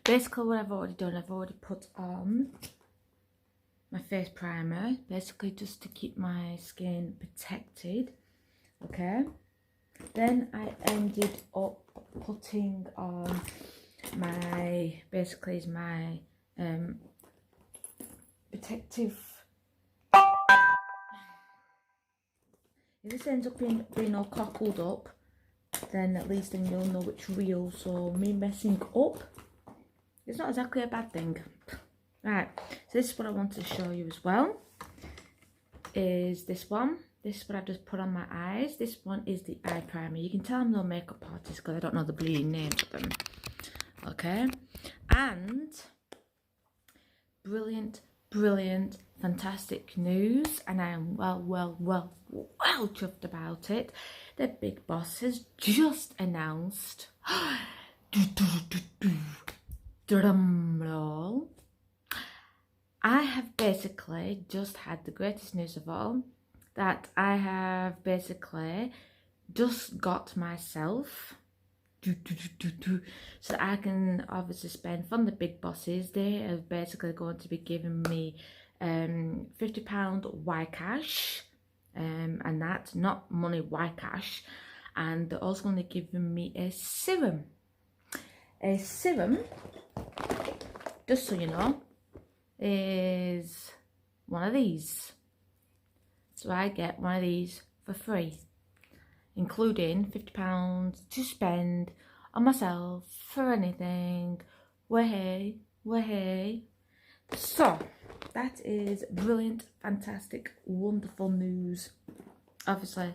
basically what I've already done, I've already put on my face primer, basically just to keep my skin protected, okay. Then I ended up putting on my, basically is my protective. If this ends up being all cockled up, then at least then you'll know it's real. So me messing up, it's not exactly a bad thing. Right, so this is what I want to show you as well, is this one. This is what I've just put on my eyes. This one is the eye primer. You can tell I'm no makeup artist because I don't know the bleeding names of them. Okay, and brilliant, fantastic news, and I am well chuffed about it. The big boss has just announced, drum roll, I have basically just had the greatest news of all, that I have basically just got myself, so that I can obviously spend from the big bosses. They are basically going to be giving me £50 Y cash, and that's not money, Y cash, and they're also going to give me a serum. A serum, just so you know, is one of these. So I get one of these for free, including £50 to spend on myself for anything. Way. So that is brilliant, fantastic, wonderful news, obviously.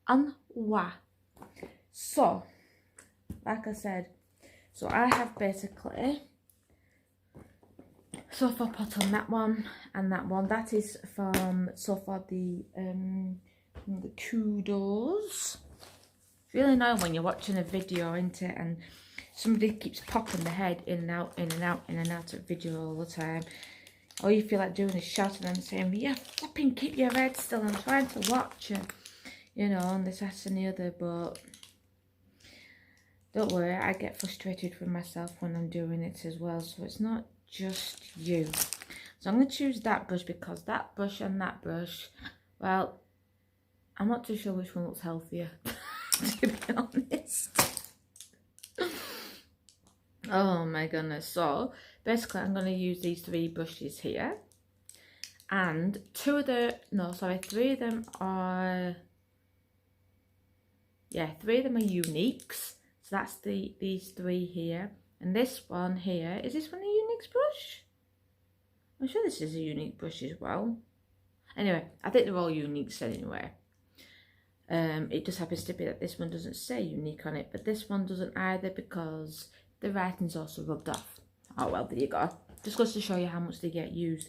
And why? So, like I said, so I have basically so far put on that one and that one. That is from so far the Kudos. It's really annoying when you're watching a video, isn't it, and somebody keeps popping their head in and out of video all the time. All you feel like doing is shouting and saying, yeah, flipping keep your head still, I'm trying to watch it, you know, and this, that and the other. But don't worry, I get frustrated with myself when I'm doing it as well, so it's not just you. So I'm going to choose that brush, because that brush and that brush, well, I'm not too sure which one looks healthier, to be honest. Oh my goodness. So basically I'm going to use these three brushes here, and three of them are, yeah, three of them are uniques. So that's these three here, and this one here, is this one a unique brush? I'm sure this is a unique brush as well. Anyway, I think they're all uniques anyway. It just happens to be that this one doesn't say unique on it, but this one doesn't either, because the writing's also rubbed off. Oh well, there you go. Just goes to show you how much they get used.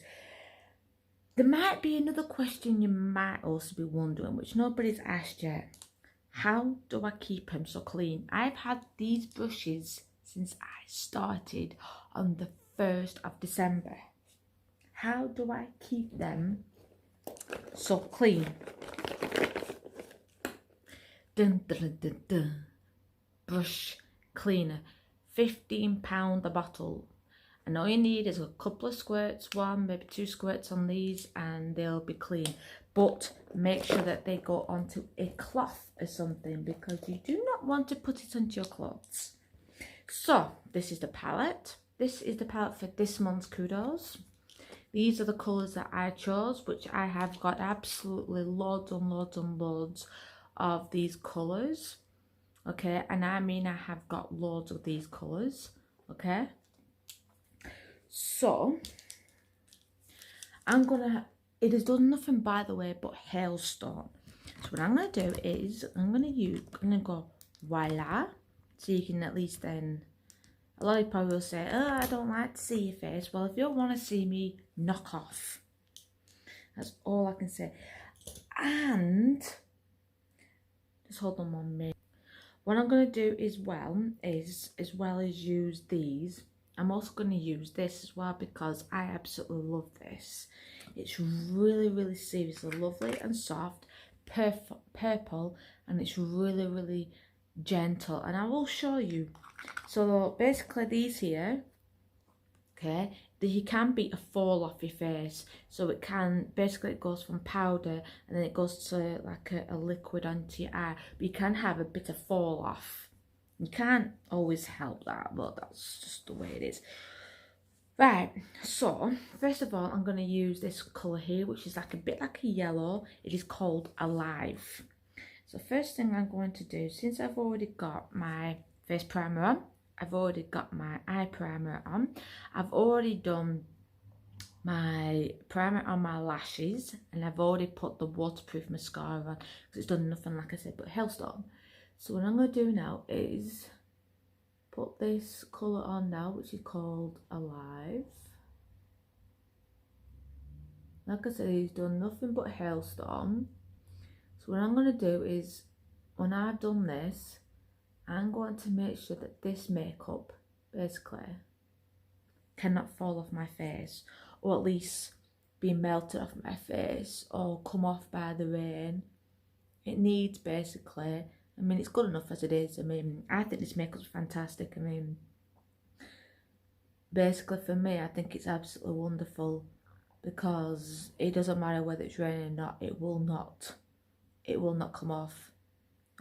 There might be another question you might also be wondering, which nobody's asked yet. How do I keep them so clean? I've had these brushes since I started on the 1st of December. How do I keep them so clean? Dun, dun, dun, dun. Brush cleaner, £15 a bottle, and all you need is a couple of squirts, one maybe 2 squirts on these, and they'll be clean. But make sure that they go onto a cloth or something, because you do not want to put it onto your clothes. So this is the palette. This is the palette for this month's Kudos. These are the colours that I chose, which I have got absolutely loads and loads of these colours. Okay, and I mean I have got loads of these colours. Okay, so I'm gonna, it has done nothing by the way but hailstone. So what I'm gonna do is I'm gonna go voila, so you can at least then, a lot of people will say, oh, I don't like to see your face. Well, if you don't want to see me, knock off. That's all I can say. And just hold on 1 minute. What I'm going to do as well as use these, I'm also going to use this as well, because I absolutely love this. It's really seriously lovely and soft, purple, and it's really gentle, and I will show you. So basically these here okay? You can be a fall off your face, so it can, basically it goes from powder and then it goes to like a liquid onto your eye, but you can have a bit of fall off. You can't always help that, but that's just the way it is. Right, so first of all I'm going to use this colour here, which is like a bit like a yellow. It is called Alive. So first thing I'm going to do, since I've already got my face primer on, I've already got my eye primer on, I've already done my primer on my lashes, and I've already put the waterproof mascara on because it's done nothing, like I said, but hailstorm. So what I'm going to do now is put this colour on now, which is called Alive. Like I said, he's done nothing but hailstorm. So what I'm going to do is, when I've done this, I'm going to make sure that this makeup basically cannot fall off my face, or at least be melted off my face or come off by the rain. It needs basically, I mean, it's good enough as it is. I mean, I think this makeup's fantastic. I mean, basically for me, I think it's absolutely wonderful, because it doesn't matter whether it's raining or not, it will not come off,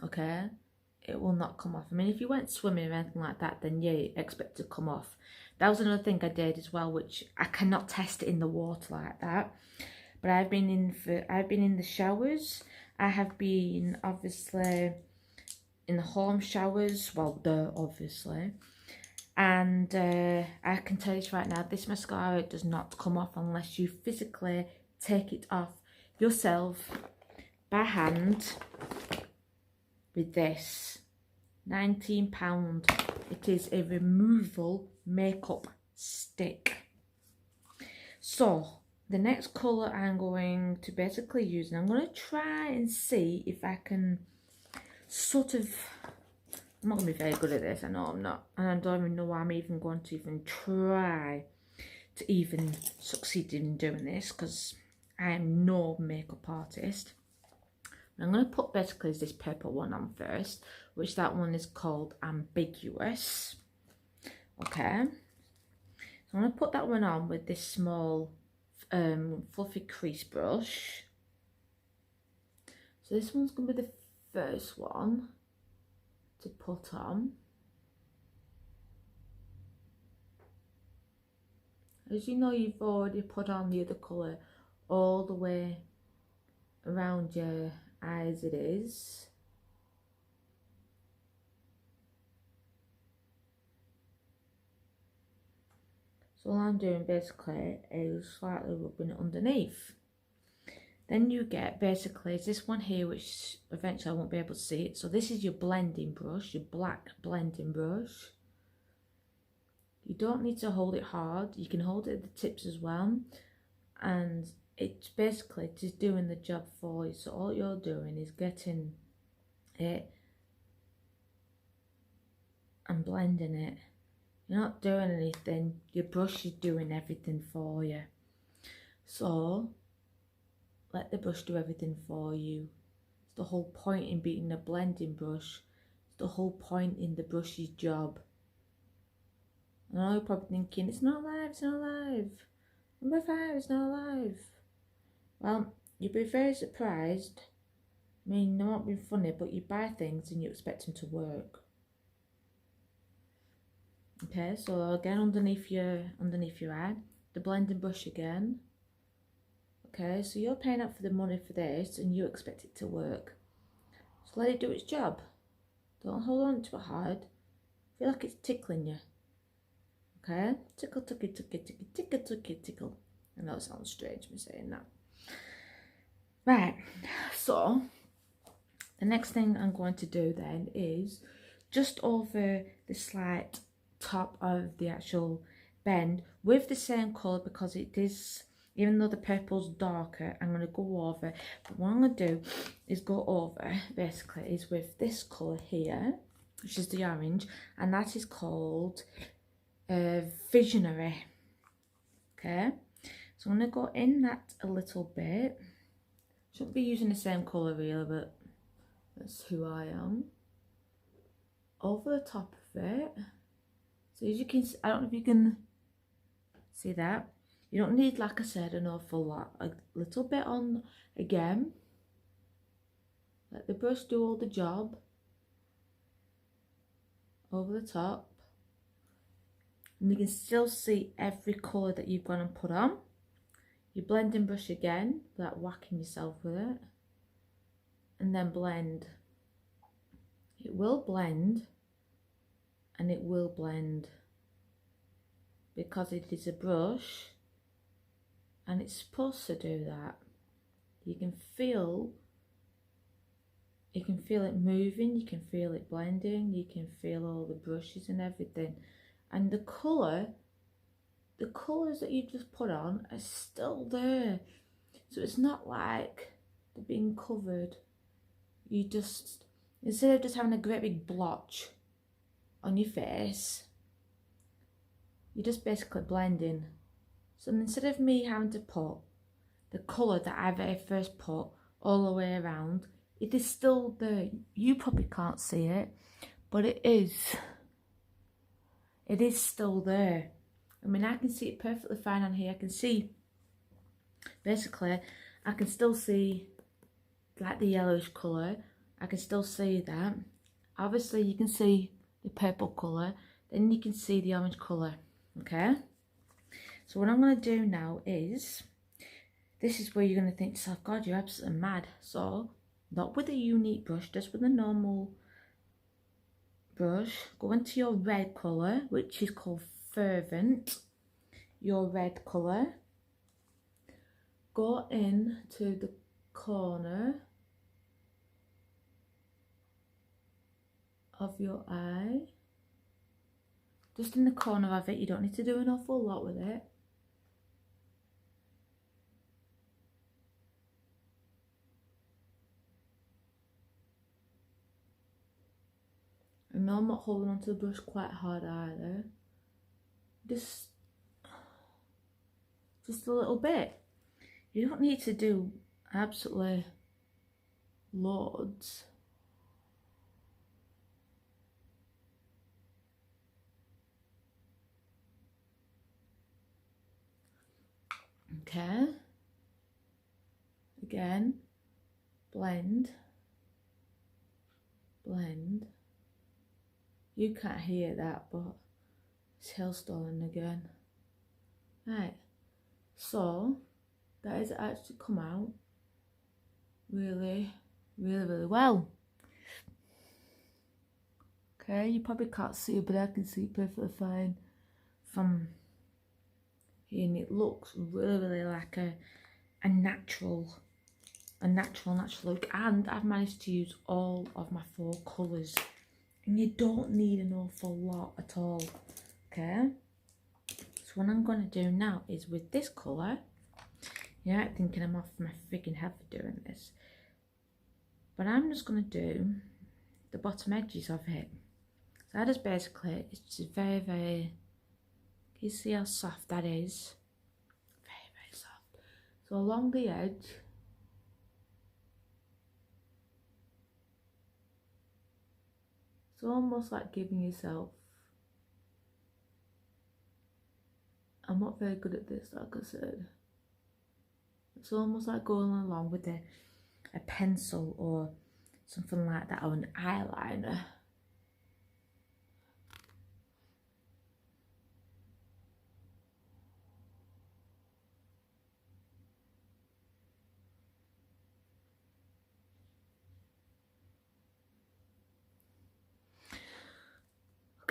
okay? It will not come off. I mean, if you went swimming or anything like that, then yeah, you expect it to come off. That was another thing I did as well, which I cannot test it in the water like that. But I've been in the showers. I have been obviously in the home showers, well, obviously. And I can tell you right now, this mascara does not come off unless you physically take it off yourself by hand with this. £19. It is a removal makeup stick. So the next colour I'm going to basically use, and I'm going to try and see if I can sort of, I'm not going to be very good at this, I know I'm not, and I don't even know why I'm even going to even try to even succeed in doing this, because I am no makeup artist. I'm going to put basically this purple one on first, which that one is called Ambiguous. Okay, so I'm going to put that one on with this small fluffy crease brush. So this one's going to be the first one to put on. As you know, you've already put on the other colour all the way around your eyes, it is. So all I'm doing basically is slightly rubbing it underneath. Then you get basically this one here, which eventually I won't be able to see it. So this is your blending brush, your black blending brush. You don't need to hold it hard, you can hold it at the tips as well, and it's basically just doing the job for you. So all you're doing is getting it and blending it. You're not doing anything, your brush is doing everything for you. So let the brush do everything for you. It's the whole point in beating a blending brush. It's the whole point in the brush's job. I know you're probably thinking, it's not alive, it's not alive. Number 5, it's not alive. Well, you'd be very surprised. I mean, not being funny, but you buy things and you expect them to work. Okay, so again, underneath your eye, the blending brush again. Okay, so you're paying out for the money for this and you expect it to work. So let it do its job. Don't hold on to it hard. Feel like it's tickling you. Okay, tickle, tickle, tickle, tickle, tickle, tickle, tickle. I know it sounds strange me saying that. Right, so the next thing I'm going to do then is just over the slight top of the actual bend with the same colour, because it is, even though the purple's darker, I'm going to go over, but what I'm going to do is go over basically is with this colour here, which is the orange, and that is called Visionary. Okay, so I'm going to go in that a little bit. Shouldn't be using the same colour really, but that's who I am. Over the top of it. So as you can see, I don't know if you can See that? You don't need, like I said, an awful lot. A little bit on again. Let the brush do all the job. Over the top. And you can still see every colour that you've gone and put on. You blending brush again without whacking yourself with it. And then blend. It will blend. And it will blend. Because it is a brush. And it's supposed to do that. You can feel it moving, you can feel it blending, you can feel all the brushes and everything. And the colours that you just put on are still there. So it's not like they're being covered. You just, instead of just having a great big blotch on your face, you're just basically blending. So instead of me having to put the colour that I very first put all the way around, it is still there. You probably can't see it, but it is. It is still there. I mean, I can see it perfectly fine on here. I can see, basically, I can still see like the yellowish colour. I can still see that. Obviously, you can see the purple colour. Then you can see the orange colour. Okay? So what I'm going to do now is, this is where you're going to think to yourself, God, you're absolutely mad. So, not with a unique brush, just with a normal brush. Go into your red colour, which is called Fervent. Your red colour. Go in to the corner of your eye. Just in the corner of it. You don't need to do an awful lot with it. And no, I'm not holding onto the brush quite hard either. Just a little bit. You don't need to do absolutely loads. Okay. Again, blend, blend. You can't hear that, but it's hailstorming again. Right, so that has actually come out really, really, really well. Okay, you probably can't see it, but I can see it perfectly fine from here, and it looks really, really like a natural look. And I've managed to use all of my 4 colours. And you don't need an awful lot at all, okay? So what I'm going to do now is with this colour, you're not thinking I'm off my freaking head for doing this, but I'm just going to do the bottom edges of it. So that is basically, it's just very, very, can you see how soft that is? Very, very soft. So along the edge, it's almost like giving yourself, I'm not very good at this, like I said. It's almost like going along with a pencil or something like that, or an eyeliner.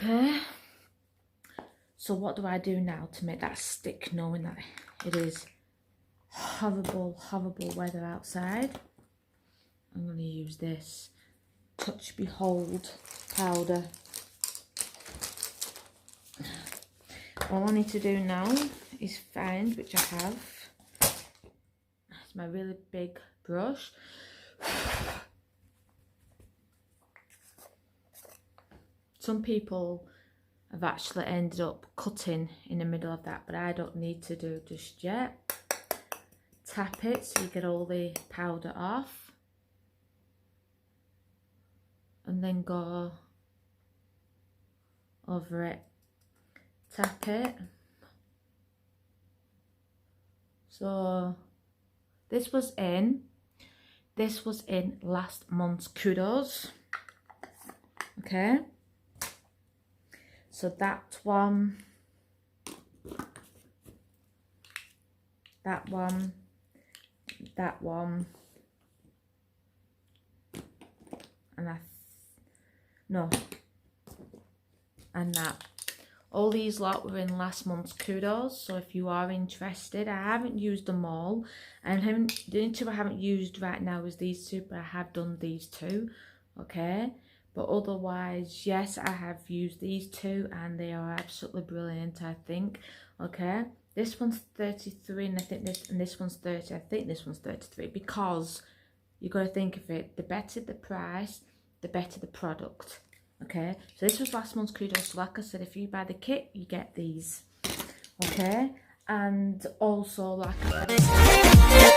Okay, so what do I do now to make that stick, knowing that it is horrible, horrible weather outside? I'm going to use this Touch Behold powder. All I need to do now is find, which I have, it's my really big brush. Some people have actually ended up cutting in the middle of that, but I don't need to do just yet. Tap it so you get all the powder off, and then go over it. Tap it, So this was in last month's Kudos. Okay, so that one, and that. All these lot were in last month's Kudos, so if you are interested, I haven't used them all, and the only two I haven't used right now is these two, but I have done these two, okay? But otherwise, yes, I have used these two, and they are absolutely brilliant, I think, okay? This one's 33, and I think this one's 30. I think this one's 33, because you got to think of it, the better the price, the better the product. Okay, so this was last month's Kudos. So like I said, if you buy the kit, you get these. Okay, and also like I said,